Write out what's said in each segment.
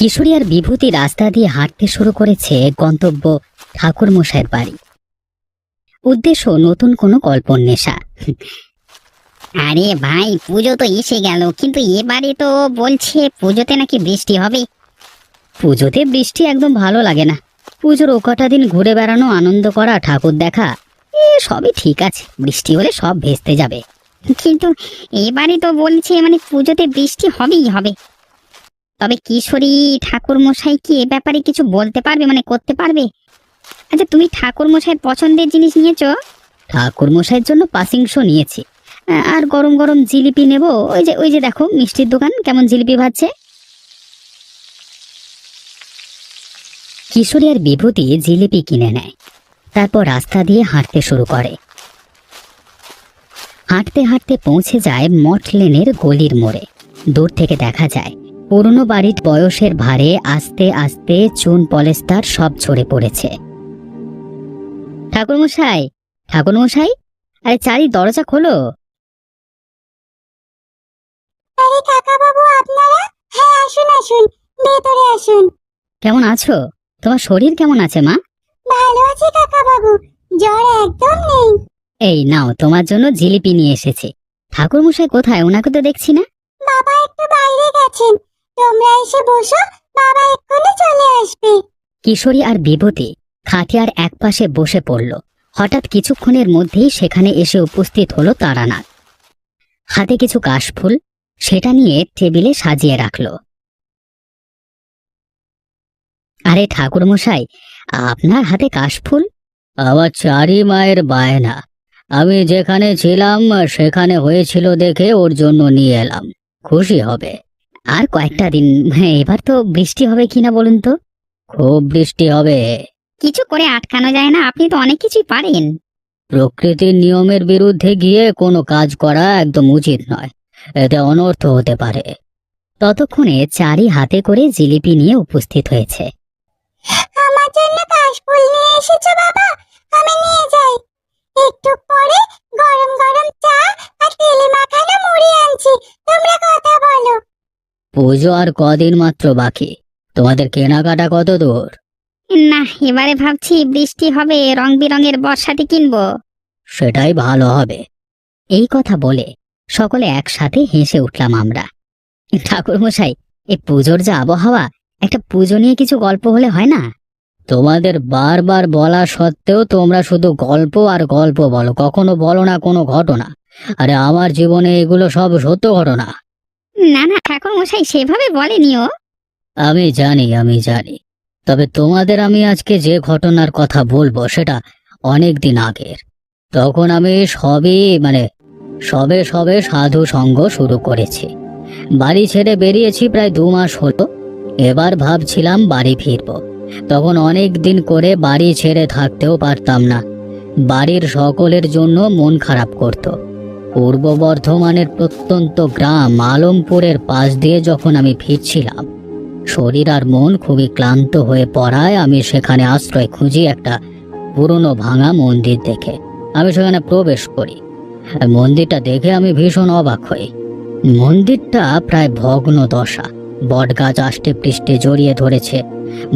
কিশোরী আর বিভূতি রাস্তা দিয়ে হাঁটতে শুরু করেছে গন্তব্য ঠাকুরমশাইয়ের বাড়ি। উদ্দেশ্য নতুন কোনো কল্পন্বেষা। আরে ভাই, পুজো তো এসে গেল, কিন্তু এবারে তো বলছে পুজোতে নাকি বৃষ্টি হবে। পুজোতে বৃষ্টি একদম ভালো লাগে না। পুজোর ও কটা দিন ঘুরে বেড়ানো, আনন্দ করা, ঠাকুর দেখা, সবই ঠিক আছে। বৃষ্টি হলে সব ভেস্তে যাবে। কিন্তু এবারে তো বলছে পুজোতে বৃষ্টি হবেই হবে। তবে কিশোরী ঠাকুর মশাই কি এ ব্যাপারে কিছু বলতে পারবে, করতে পারবে? আচ্ছা, তুমি ঠাকুর মশাইয়ের পছন্দের জিনিস নিয়েছো? ঠাকুর মশাইয়ের জন্য পাসিং শো নিয়েছি, আর গরম গরম জিলিপি নেব। ওই যে দেখো মিষ্টির দোকান কেমন জিলিপি ভাজছে। কিশোরী আর বিভূতি জিলিপি কিনে নেয়, তারপর রাস্তা দিয়ে হাঁটতে শুরু করে। হাঁটতে হাঁটতে পৌঁছে যায় মঠ লেনের গলির মোড়ে। দূর থেকে দেখা যায় পুরনো বাড়ির বয়সের ভারে আস্তে আস্তে চুন পলেস্টার সব ঝরে পড়েছে। ঠাকুরমশাই, ঠাকুরমশাই, আরে চারি দরজা খোলো। আরে কাকা বাবু, আপনারা? হ্যাঁ, আসুন আসুন, ভেতরে আসুন। কেমন আছো? তোমার শরীর কেমন আছে মা? ভালো আছি কাকা বাবু, জ্বর একদম নেই। এই নাও, তোমার জন্য জিলিপি নিয়ে এসেছি। ঠাকুরমশাই কোথায়? ওনাকে তো দেখছি না। বাবা একটু বাইরে গেছেন, তোমরা এসে বসো, বাবা এক্ষুনি চলে আসবে। কিশোরী আর বিভূতি খাটিয়ার একপাশে বসে পড়ল। হঠাৎ কিছুক্ষণের মধ্যেই সেখানে এসে উপস্থিত হলো তারানাথ। হাতে কিছু কাশফুল, সেটা নিয়ে টেবিলে সাজিয়ে রাখল। আরে ঠাকুরমশাই, আপনার হাতে কাশফুল? আমার চারি মায়ের বায়না। আমি যেখানে ছিলাম সেখানে হয়েছিল দেখে ওর জন্য নিয়ে এলাম, খুশি হবে। আর কয়েকটা দিন, এবার তো বৃষ্টি হবে কিনা বলুন তো? খুব বৃষ্টি হবে। কিছু করে আটকানো যায় না, আপনি তো অনেক কিছুই পারেন। প্রকৃতির নিয়মের বিরুদ্ধে গিয়ে কোনো কাজ করা একদম উচিত নয়, এতে অনর্থ হতে পারে। ততক্ষণে চারি হাতে করে জিলিপি নিয়ে উপস্থিত হয়েছে। আমার জন্য কাশফুল নিয়ে এসেছো বাবা? আমি নিয়ে যাই। একটু পরে গরম গরম চা আর তেলে মাখানো মুড়ি আনছি, তোমরা কথা বলো। পুজো আর কদিন মাত্র বাকি, তোমাদের কেনাকাটা কত দূর? না, এবারে ভাবছি বৃষ্টি হবে, রং বেরঙের বর্ষাটি কিনবো। সেটাই ভালো হবে। এই কথা বলে সকলে একসাথে হেসে উঠলাম আমরা। ঠাকুরমশাই, এই পুজোর যা আবহাওয়া, একটা পুজো নিয়ে কিছু গল্প হলে হয় না? তোমাদের বারবার বলা সত্ত্বেও তোমরা শুধু গল্প আর গল্প বলো, কখনো বলো না কোনো ঘটনা। আরে আমার জীবনে এগুলো সব সত্য ঘটনা। না না ঠাকুর মশাই, সেভাবে বলেনিও। আমি জানি, তবে তোমাদের আমি আজকে যে ঘটনার কথা বলবো সেটা অনেক দিন আগের। তখন আমি সবে সাধু সঙ্গ শুরু করেছি। বাড়ি ছেড়ে বেরিয়েছি প্রায় 2 মাস হলো। এবার ভাবছিলাম বাড়ি ফিরবো। তখন অনেক দিন করে বাড়ি ছেড়ে থাকতেও পারতাম না। বাড়ির সকলের জন্য মন খারাপ করত। পূর্ব বর্ধমানের প্রত্যন্ত গ্রাম আলমপুরের পাশ দিয়ে যখন আমি ফিরছিলাম, শরীর আর মন খুবই ক্লান্ত হয়ে পড়ায় আমি সেখানে আশ্রয় খুঁজি একটা পুরনো ভাঙা মন্দির দেখে আমি সেখানে প্রবেশ করি। মন্দিরটা দেখে আমি ভীষণ অবাক হই। মন্দিরটা প্রায় ভগ্ন দশা, বটগাছ আষ্টে পৃষ্ঠে জড়িয়ে ধরেছে।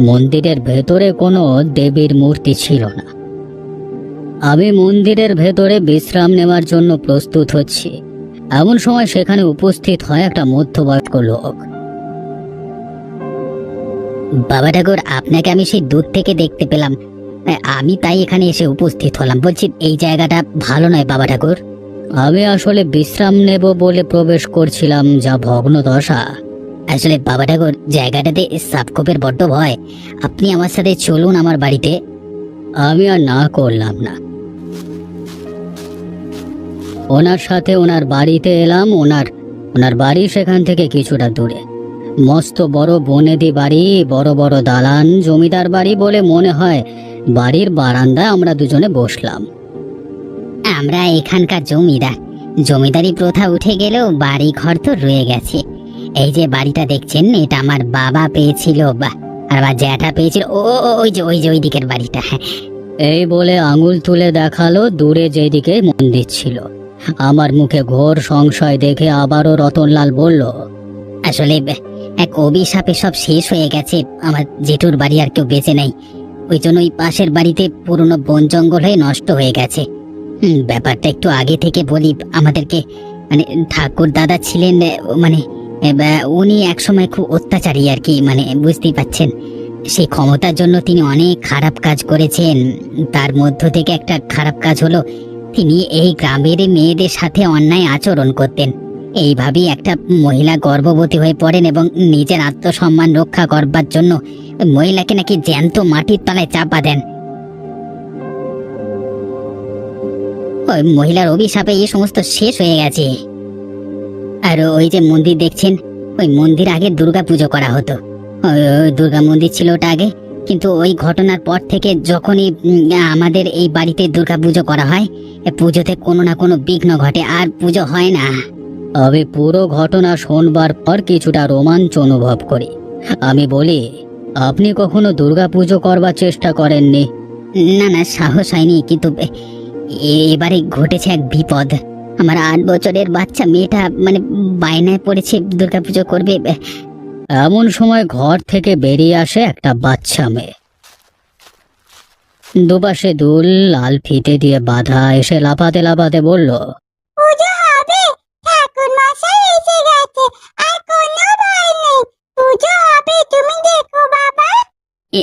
মন্দিরের ভেতরে কোনো দেবীর মূর্তি ছিল না। আমি মন্দিরের ভেতরে বিশ্রাম নেওয়ার জন্য প্রস্তুত হচ্ছি, এমন সময় সেখানে উপস্থিত হয় একটা মধ্যবয়স্ক লোক। বাবা ঠাকুর, আপনাকে আমি সেই দূর থেকে দেখতে পেলাম, আমি তাই এখানে এসে উপস্থিত হলাম। বলছি, এই জায়গাটা ভালো নয় বাবা ঠাকুর। আমি আসলে বিশ্রাম নেব বলে প্রবেশ করছিলাম, যা ভগ্ন দশা। আসলে বাবা ঠাকুর, জায়গাটাতে সাপখোপের বড্ড ভয়। আপনি আমার সাথে চলুন আমার বাড়িতে। আমি আর না করলাম না। ওনার সাথে ওনার বাড়িতে এলাম। ওনার বাড়ি সেখান থেকে কিছুটা দূরে। মস্ত বড় বনেদি বাড়ি, বড় বড় দালান, জমিদার বাড়ি বলে মনে হয়। বাড়ির বারান্দায় আমরা দুজনে বসলাম। আমরা এখানকার জমিদারি প্রথা উঠে গেলেও বাড়ি ঘর তো রয়ে গেছে। এই যে বাড়িটা দেখছেন, এটা আমার বাবা পেয়েছিল, আর আমার জ্যাঠা পেয়েছিল ওই যে ওই দিকের বাড়িটা। এই বলে আঙুল তুলে দেখালো দূরে যেদিকে মন্দির ছিল। আমার মুখে ঘোর সংশয় দেখে আবারও রতনলাল বলল, আসলে এক অভিশাপে সব শেষ হয়ে গেছে। আমার জেঠুর বাড়ি আর কেউ বেঁচে নেই, ওই জন্য ওই পাশের বাড়িতে পুরনো বন জঙ্গল হয়ে নষ্ট হয়ে গেছে। ব্যাপারটা একটু আগে থেকে বলি আমাদেরকে, মানে ঠাকুর দাদা ছিলেন, মানে উনি একসময় খুব অত্যাচারী আর কি, মানে বুঝতেই পাচ্ছেন। সেই ক্ষমতার জন্য তিনি অনেক খারাপ কাজ করেছেন। তার মধ্য থেকে একটা খারাপ কাজ হলো, তিনি এই গ্রামের মেয়েদের সাথে অন্যায় আচরণ করতেন। এইভাবেই একটা মহিলা গর্ভবতী হয়ে পড়েন এবং নিজের আত্মসম্মান রক্ষা করবার জন্য ওই মহিলাকে নাকি জ্যান্ত মাটির তলায় চাপা দেন। ওই মহিলার অভিশাপে এই সমস্ত শেষ হয়ে গেছে। আর ওই যে মন্দির দেখছেন, ওই মন্দির আগে দুর্গা পুজো করা হতো। ওই দুর্গা মন্দির ছিল ওটা আগে, কিন্তু ওই ঘটনার পর থেকে যখনই আমাদের এই বাড়িতে দুর্গা পুজো করা হয়, পুজোতে কোনো না কোনো বিঘ্ন ঘটে, আর পুজো হয় না। আমি পুরো ঘটনা শোনবার পর কিছুটা রোমাঞ্চ অনুভব করি। আমি বলি, আপনি কখনো দুর্গাপুজো করবার চেষ্টা করেননি? না না, সাহস হয়নি, কিন্তু এবারে ঘটেছে এক বিপদ। আমার 8 বছরের বাচ্চা মেয়েটা মানে বায়নায় পড়েছে দুর্গাপুজো করবে। এমন সময় ঘর থেকে বেরিয়ে আসে একটা বাচ্চা মেয়ে। দুপাশে দুল লাল ফিতে দিয়ে বাঁধা, এসে লাফাতে লাফাতে বলল, পুজো হবে, ঠাকুর মশাই এসে গেছে, আর কোনো ভয় নেই, পুজো হবে, তুমি দেখো বাবা।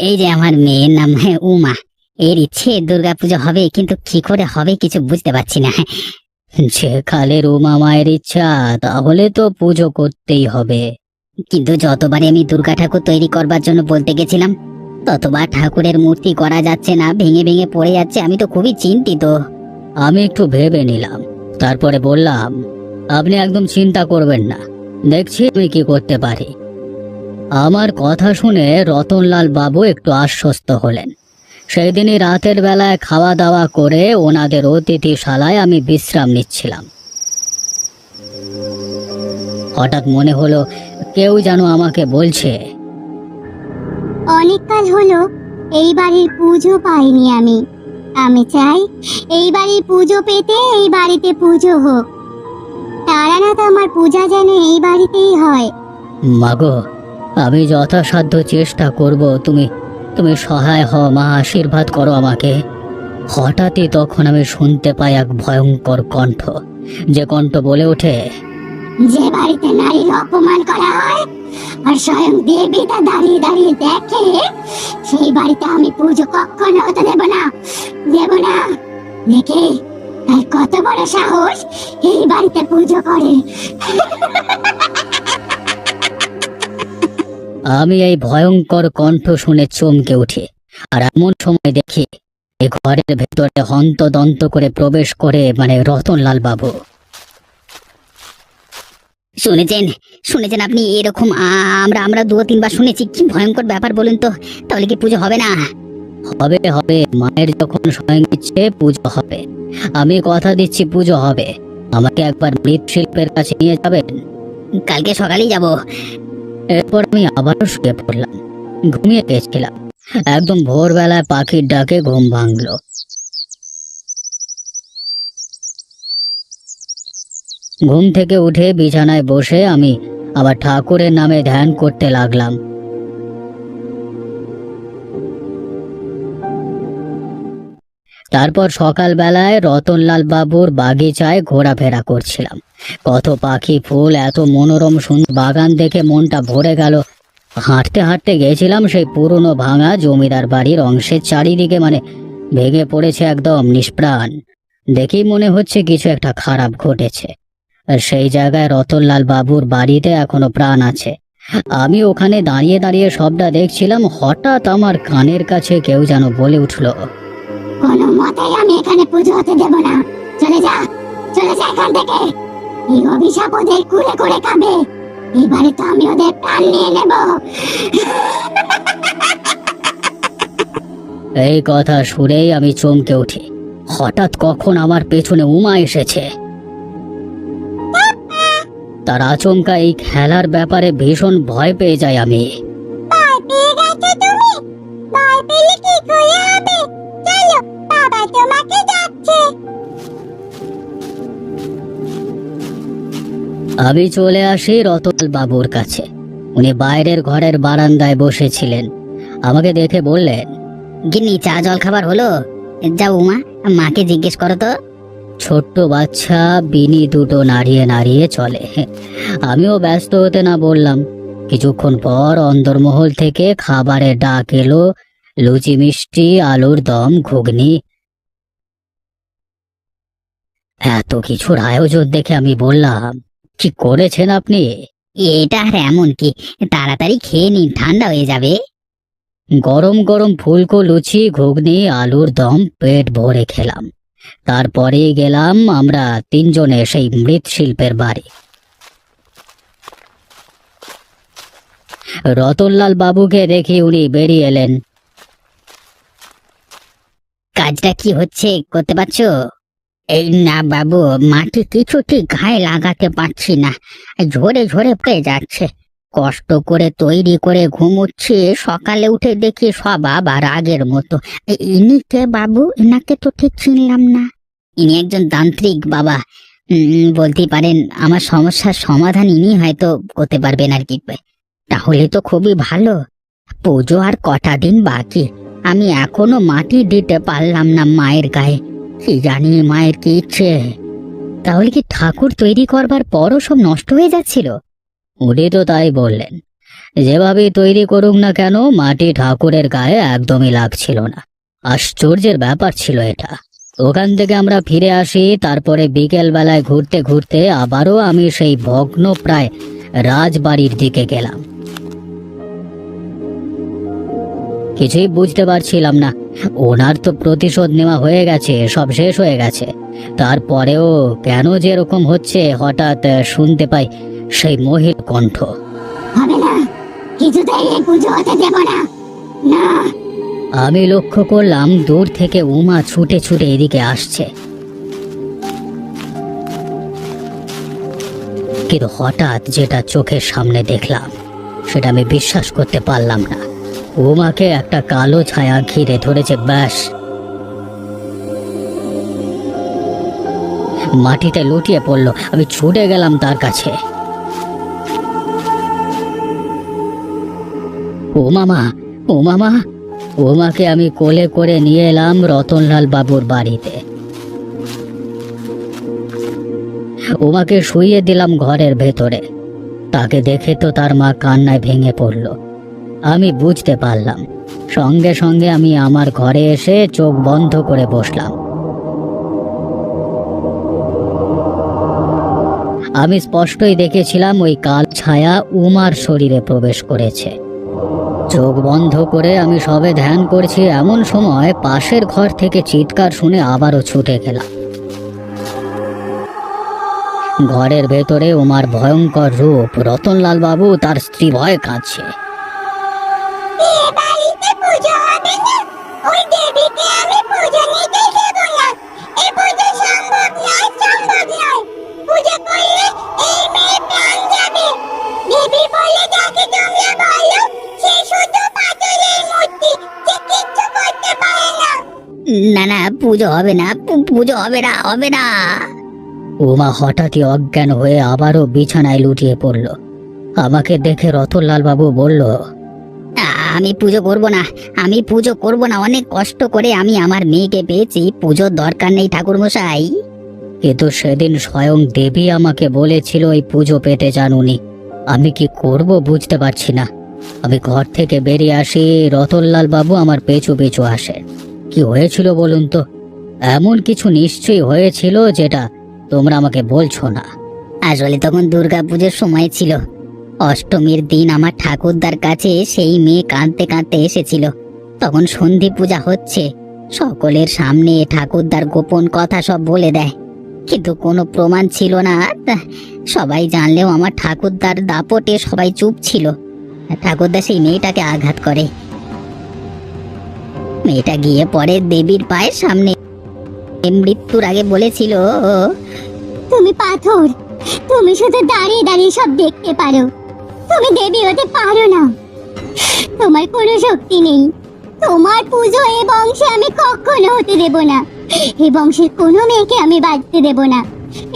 এই যে আমার মেয়ের নাম উমা, এর ইচ্ছে দুর্গাপুজো হবে, কিন্তু কি করে হবে কিছু বুঝতে পারছি না। যে কালের উমা মায়ের ইচ্ছা, তাহলে তো পুজো করতেই হবে। কিন্তু যতবারই আমি দুর্গা ঠাকুর তৈরি করবার জন্য বলতে গেছিলাম, ততবার ঠাকুরের মূর্তি করা যাচ্ছে না, ভেঙে ভেঙে পড়ে যাচ্ছে। আমি তো খুবই চিন্তিত। আমি একটু ভেবে নিলাম, তারপরে বললাম, আপনি একদম চিন্তা করবেন না, দেখছি আমি কি করতে পারি। আমার কথা শুনে রতনলাল বাবু একটু আশ্বস্ত হলেন। সেই দিনই রাতের বেলায় খাওয়া দাওয়া করে ওনাদের অতিথিশালায় আমি বিশ্রাম নিচ্ছিলাম। হঠাৎ মনে হলো কেউ যেন আমাকে বলছে, অনেক কাল হলো এই বাড়ির পুজো পাইনি আমি। আমি চাই এই বাড়ির পুজো পেতে এই বাড়িতে পুজো হোক। তারানাথ, আমার পূজা যেন এই বাড়িতেই হয়। মাগো, আমি যথাসাধ্য চেষ্টা করব, তুমি তুমি সহায় হও মা, আশীর্বাদ করো আমাকে। হঠাৎই তখন আমি শুনতে পাই এক ভয়ঙ্কর কণ্ঠ, যে কণ্ঠ বলে ওঠে, যে বাড়িতে নারীর অপমান করা হয় আর স্বয়ং দেবী তা দাঁড়িয়ে দাঁড়িয়ে দেখে, সেই বাড়িতে আমি পুজো কখনো হতে দেব না, দেব না। দেখে তার কত বড় সাহস, এই বাড়িতে পুজো করে। আমি এই ভয়ঙ্কর কণ্ঠ শুনে চমকে উঠি। আর এমন সময় দেখি এই ঘরের ভেতরে হন্তদন্ত করে প্রবেশ করে রতনলাল বাবু। শুনেছেন শুনেছেন আপনি এরকম? আমরা আমরা 2-3 বার শুনেছি। কি ভয়ঙ্কর ব্যাপার বলুন তো। তাহলে কি পুজো হবে না? হবে হবে, মায়ের যখন স্বয়ং ইচ্ছে পুজো হবে। আমি কথা দিচ্ছি পুজো হবে। আমাকে একবার মৃৎশিল্পের কাছে নিয়ে যাবেন? কালকে সকালেই যাব। এরপর আমি আবারও শুয়ে পড়লাম, ঘুমিয়ে গেছিলাম। একদম ভোরবেলায় পাখির ডাকে ঘুম ভাঙলো। ঘুম থেকে উঠে বিছানায় বসে আমি আবার ঠাকুরের নামে ধ্যান করতে লাগলাম। তারপর সকালবেলায় রতনলাল বাবুর বাগিচায় ঘোরাফেরা করছিলাম। কত পাখি, ফুল, এত মনোরম সুন্দর বাগান দেখে মনটা ভরে গেল। হাঁটতে হাঁটতে গেছিলাম সেই পুরনো ভাঙা জমিদার বাড়ির অংশের চারিদিকে, ভেঙে পড়েছে একদম নিষ্প্রাণ। দেখেই মনে হচ্ছে কিছু একটা খারাপ ঘটেছে। আর সেই জায়গায় রতনলাল বাবুর বাড়িতে এখনো প্রাণ আছে। আমি ওখানে দাঁড়িয়ে দাঁড়িয়ে সবটা দেখছিলাম। হঠাৎ আমার কানের কাছে কেউ যেন বলে উঠল, কোনো মতেই আমি এখানে পুজো হতে দেব না। চলে যা, চলে যা এখান থেকে। এই অভিশাপ ওদের কুড়ে কুড়ে খাবে। এবারে তো আমি ওদের প্রাণ নিয়ে নেব। এই কথা শুনেই আমি চমকে উঠি। হঠাৎ কখন আমার পেছনে উমা এসেছে। তার আচমকা এই খেলার ব্যাপারে ভীষণ ভয় পেয়ে যাই আমি। ভয় পেয়ে গেছো তুমি? ভয় পেলে কি করে হবে? চলো, বাবা তোমাকে যাচ্ছে। আমি চলে আসি রতনলাল বাবুর কাছে। উনি বাইরের ঘরের বারান্দায় বসেছিলেন। আমাকে দেখে বললেন, গিন্নি, চা জল খাবার হলো? যাও উমা, মাকে জিজ্ঞেস করো তো। ছোট্ট বাচ্চা বিনি দুটো নাড়িয়ে নাড়িয়ে চলে। আমিও ব্যস্ত হতে না বললাম। কিছুক্ষণ পর অন্দরমহল থেকে খাবারের ডাক এলো, লুচি মিষ্টি, আলুর দম, ঘুগনি। এত কিছুর আয়োজন দেখে আমি বললাম, কি করেছেন আপনি? এটা আর এমন কি, তাড়াতাড়ি খেয়ে নিন, ঠান্ডা হয়ে যাবে। গরম গরম ফুলকো লুচি, ঘুগনি, আলুর দম পেট ভরে খেলাম। তারপরেই গেলাম আমরা তিনজনে সেই মৃৎশিল্পের বাড়ি। রতনলাল বাবুকে দেখি উনি বেরিয়ে এলেন। কাজটা কি হচ্ছে, করতে পারছো? এই না বাবু, মাটি কিছুতেই গায়ে লাগাতে পারছি না, ঝরে ঝরে পড়ে যাচ্ছে। কষ্ট করে তৈরি করে ঘুমোচ্ছি, সকালে উঠে দেখি সব আবার আগের মতো। ইনি কে বাবু? এনাকে তো ঠিক চিনলাম না। ইনি একজন তান্ত্রিক বাবা। বলতেই পারেন আমার সমস্যার সমাধান ইনি হয়তো করতে পারবেন আর কি। তাহলে তো খুবই ভালো। পুজো আর কটা দিন বাকি, আমি এখনো মাটি দিতে পারলাম না মায়ের গায়ে। কি জানি মায়ের কি ইচ্ছে। তাহলে কি ঠাকুর তৈরি করবার পরও সব নষ্ট হয়ে যাচ্ছিল? উনি তো তাই বললেন। যেভাবে তৈরি করুক না কেন, মাটি ঠাকুরের গায়ে একদমই লাগছিল না। আশ্চর্যের ব্যাপার ছিল এটা। ওখান থেকে আমরা ফিরে আসি, তারপরে বিকেল বেলায় ঘুরতে ঘুরতে আবারও আমি সেই ভগ্ন প্রায় রাজবাড়ির দিকে গেলাম। কিছুই বুঝতে পারছিলাম না। ওনার তো প্রতিশোধ নেওয়া হয়ে গেছে, সব শেষ হয়ে গেছে। তারপরেও কেন যে এরকম হচ্ছে, হঠাৎ শুনতে পাই সেই মহিলা কণ্ঠ। হবে না, কিছুতেই এই পুজো হতে দেব না। না। আমি লক্ষ্য করলাম দূর থেকে উমা ছুটে ছুটে এদিকে আসছে। কিন্তু হঠাৎ যেটা চোখের সামনে দেখলাম, সেটা আমি বিশ্বাস করতে পারলাম না। উমাকে একটা কালো ছায়া ঘিরে ধরেছে। ব্যাস, মাটিতে লুটিয়ে পড়লো। আমি ছুটে গেলাম তার কাছে। ও মামা, ও মামা! উমাকে আমি কোলে করে নিয়ে এলাম রতনলাল বাবুর বাড়িতে। উমাকে শুইয়ে দিলাম ঘরের ভেতরে। তাকে দেখে তো তার মা কান্নায় ভেঙে পড়ল। আমি বুঝতে পারলাম। সঙ্গে সঙ্গে আমি আমার ঘরে এসে চোখ বন্ধ করে বসলাম। আমি স্পষ্টই দেখেছিলাম ওই কাল ছায়া উমার শরীরে প্রবেশ করেছে। চোখ বন্ধ করে আমি সবে ধ্যান করছি, এমন সময় পাশের ঘর থেকে চিৎকার শুনে আবারও ছুটে গেলাম। ঘরের ভেতরে উমার ভয়ঙ্কর রূপ। রতনলাল বাবু তার স্ত্রী ভয়ে কাঁদছে। এ বাড়িতে পুজো হবে না, ওই দেবীকে আমি পুজো নিতে দেব না। এই পুজো সম্ভব নয়, সম্ভব নয়। পুজো করলে এই মেয়ে প্রাণ যাবে। দেবী বলে যাকে তোমরা বলো, সে শুধু পাথরের মূর্তি, সে কিচ্ছু করতে পারে না। না না, পুজো হবে না, পুজো হবে না, হবে না। উমা হঠাৎই অজ্ঞান হয়ে আবারও বিছানায় লুটিয়ে পড়ল। আমাকে দেখে রতনলাল বাবু বলল, আমি পুজো করব না, আমি পুজো করব না। অনেক কষ্ট করে আমি আমার মেয়েকে পেয়েছি, পুজোর দরকার নেই ঠাকুর মশাই। কিন্তু সেদিন স্বয়ং দেবী আমাকে বলেছিল এই পুজো পেতে চান উনি। আমি কি করব বুঝতে পারছি না। আমি ঘর থেকে বেরিয়ে আসি, রতনলাল বাবু আমার পেছু পেছু আসে। কি হয়েছিল বলুন তো? এমন কিছু নিশ্চয়ই হয়েছিল যেটা তোমরা আমাকে বলছো না। আসলে তখন দুর্গা পুজোর সময় ছিল। অষ্টমীর দিন আমার ঠাকুরদার কাছে সেই মেয়ে কাঁদতে কাঁদতে এসেছিল। তখন সন্ধি পূজা হচ্ছে, সকলের সামনে ঠাকুরদার গোপন কথা সব বলে দেয়। কিন্তু কোনো প্রমাণ ছিল না। সবাই জানলেও আমার ঠাকুরদার দাপটে সবাই চুপ ছিল। ঠাকুরদা সেই মেয়েটাকে আঘাত করে। মেয়েটা গিয়ে পরে দেবীর পায়ের সামনে মৃত্যুর আগে বলেছিল, তুমি পাথর, তুমি শুধু দাঁড়িয়ে দাঁড়িয়ে সব দেখতে পারো। তুমি দেবী হতে পারো না, তোমার কোনো শক্তি নেই। তোমার পুজো এ বংশে আমি কখনো হতে দেব না। এ বংশের কোনো মেয়েকে আমি বাঁচতে দেব না।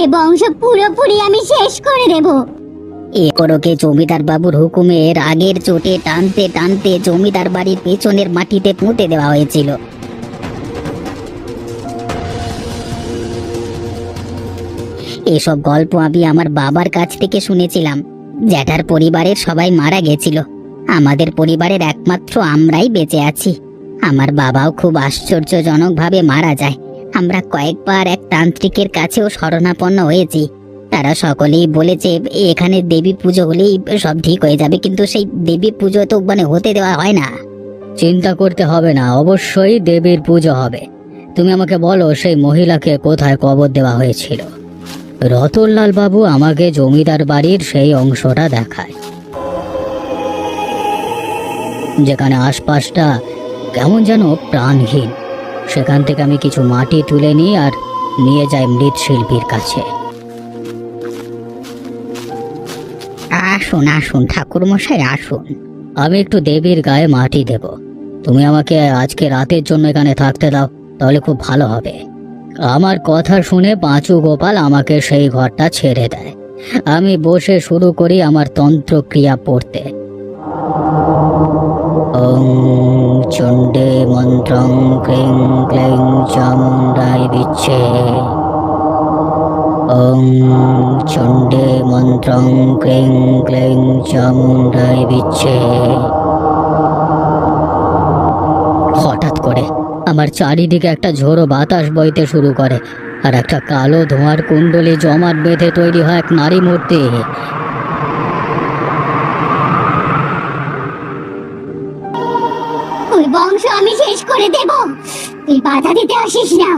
এ বংশ পুরোপুরি আমি শেষ করে দেব। এরকে জমিদার বাবুর হুকুমের আগের চোটে টানতে টানতে জমিদার বাড়ির পেছনের মাটিতে পুঁতে দেওয়া হয়েছিল। এসব গল্প আমি আমার বাবার কাছ থেকে শুনেছিলাম। জ্যাঠার পরিবারের সবাই মারা গেছিল, আমাদের পরিবারের একমাত্র আমরাই বেঁচে আছি। আমার বাবাও খুব আশ্চর্যজনকভাবে মারা যায়। আমরা কয়েকবার এক তান্ত্রিকের কাছেও শরণাপন্ন হয়েছি। তারা সকলেই বলেছে এখানে দেবী পুজো হলেই সব ঠিক হয়ে যাবে, কিন্তু সেই দেবী পুজো তো হতে দেওয়া হয় না। চিন্তা করতে হবে না, অবশ্যই দেবীর পুজো হবে। তুমি আমাকে বলো সেই মহিলাকে কোথায় কবর দেওয়া হয়েছিল। রতনলাল বাবু আমাকে জমিদার বাড়ির সেই অংশটা দেখায়, যেখানে আশপাশটা কেমন যেন প্রাণহীন। সেখান থেকে আমি কিছু মাটি তুলে নিই আর নিয়ে যাই মৃৎশিল্পীর কাছে। আসুন আসুন ঠাকুরমশাই আসুন। আমি একটু দেবীর গায়ে মাটি দেব। তুমি আমাকে আজকে রাতের জন্য এখানে থাকতে দাও, তাহলে খুব ভালো হবে। আমার কথা শুনে পাঁচু গোপাল আমাকে সেই ঘরটা ছেড়ে দেয়। আমি বসে শুরু করি আমার তন্ত্রক্রিয়া পড়তে। ওং চণ্ডে মন্ত্রং ক্লিং ক্লিং চামুণ্ডায় বিচ্ছে। ওং চণ্ডে মন্ত্রং ক্লিং ক্লিং চামুণ্ডায় বিচ্ছে। হঠাৎ করে আমার চারিদিকে একটা ঝোড়ো বাতাস বইতে শুরু করে, আর একটা কালো ধোঁয়ার কুণ্ডলী জমাট বেঁধে তৈরি হয় এক নারী মূর্তি। ওই বংশ আমি শেষ করে দেব, তুই বাধা দিতে আসিস না।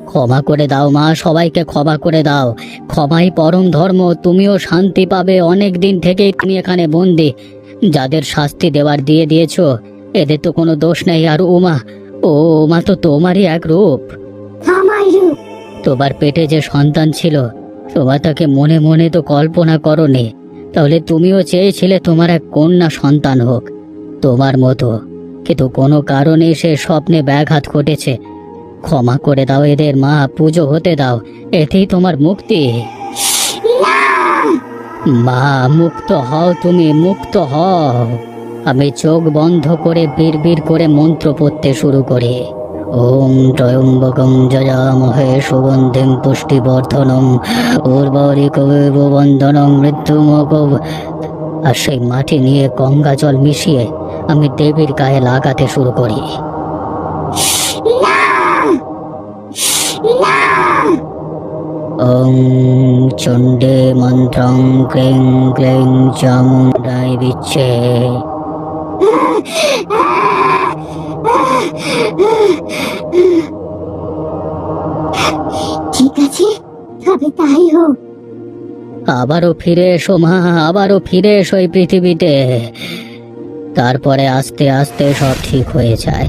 ক্ষমা করে দাও মা, সবাইকে ক্ষমা করে দাও। ক্ষমাই পরম ধর্ম। তুমিও শান্তি পাবে। অনেক দিন থেকেই তুমি এখানে বন্দি। যাদের শাস্তি দেওয়ার দিয়ে দিয়েছো, এদের তো কোনো দোষ নেই। আর উমা তো তোমারই এক রূপ। আমার রূপ? তোমার পেটে যে সন্তান ছিল, তোমার তাকে মনে মনে তো কল্পনা করোনি। তাহলে তুমিও চেয়েছিলে তোমার এক কন্যা সন্তান হোক তোমার মতো, কিন্তু কোনো কারণে সে স্বপ্নে ব্যাঘাত ঘটেছে। ক্ষমা করে দাও এদের মা, পুজো হতে দাও, এতেই তোমার মুক্তি। মা, মুক্ত হও, তুমি মুক্ত হও। আমি চোখ বন্ধ করে বিড়বিড় করে মন্ত্র পড়তে শুরু করি। ওম ত্রয়ম্বকং যজামহে সুগন্ধিং পুষ্টিবর্ধনং উর্বরিকমেব বন্ধনং মৃত্যুমুখং। আর সেই মাটি নিয়ে গঙ্গা জল মিশিয়ে আমি দেবীর গায়ে লাগাতে শুরু করি। ওং চণ্ডে মন্ত্রং ক্লিং ক্লিং চামুণ্ডায় বিচ্ছে। ঠিক আছে, তবে তাই হোক। আবারও ফিরে এসো মা, আবারও ফিরে এসো এই পৃথিবীতে। তারপরে আস্তে আস্তে সব ঠিক হয়ে যায়।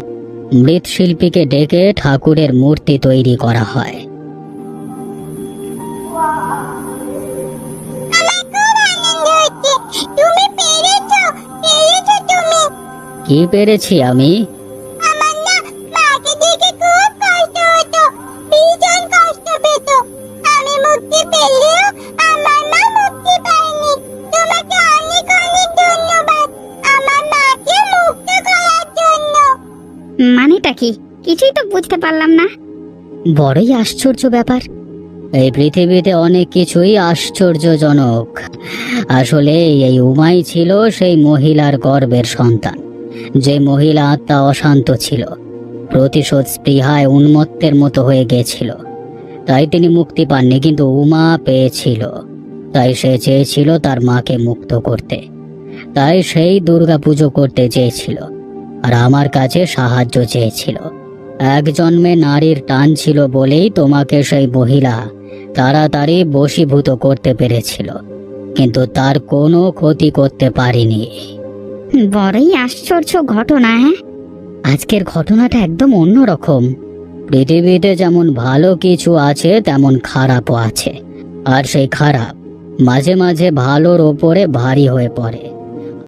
মৃৎশিল্পীকে ডেকে ঠাকুরের মূর্তি তৈরি করা হয়। তুমি পেরেছো, পেরেছো তুমি। কি পেরেছি আমি? আমার না মাকে দেখে খুব কষ্ট হতো, ভীষণ কষ্ট পেত। আমি মুক্তি পেলেও আমার মা মুক্তি পায়নি। তোমাকে অনেক অনেক ধন্যবাদ আমার মাকে মুক্ত করার জন্য। মানেটা কি? কিছুই তো বুঝতে পারলাম না। বড়ই আশ্চর্য ব্যাপার। এই পৃথিবীতে অনেক কিছুই আশ্চর্যজনক। আসলে এই উমাই ছিল সেই মহিলার গর্ভের সন্তান। যে মহিলা আত্মা অশান্ত ছিল, প্রতিশোধ স্পৃহায় উন্মত্তের মতো হয়ে গেছিল। তাই তিনি মুক্তি পাননি, কিন্তু উমা পেয়েছিল। তাই সে চেয়েছিল তার মাকে মুক্ত করতে। তাই সেই দুর্গা পুজো করতে চেয়েছিল, আর আমার কাছে সাহায্য চেয়েছিল। এক জন্মে নারীর টান ছিল বলেই তোমাকে সেই মহিলা তাড়াতাড়ি বশীভূত করতে পেরেছিল, কিন্তু তার কোনো ক্ষতি করতে পারিনি। বড়ই আশ্চর্য ঘটনা। হ্যাঁ, আজকের ঘটনাটা একদম অন্যরকম। পৃথিবীতে যেমন ভালো কিছু আছে, তেমন খারাপও আছে। আর সেই খারাপ মাঝে মাঝে ভালোর ওপরে ভারী হয়ে পড়ে।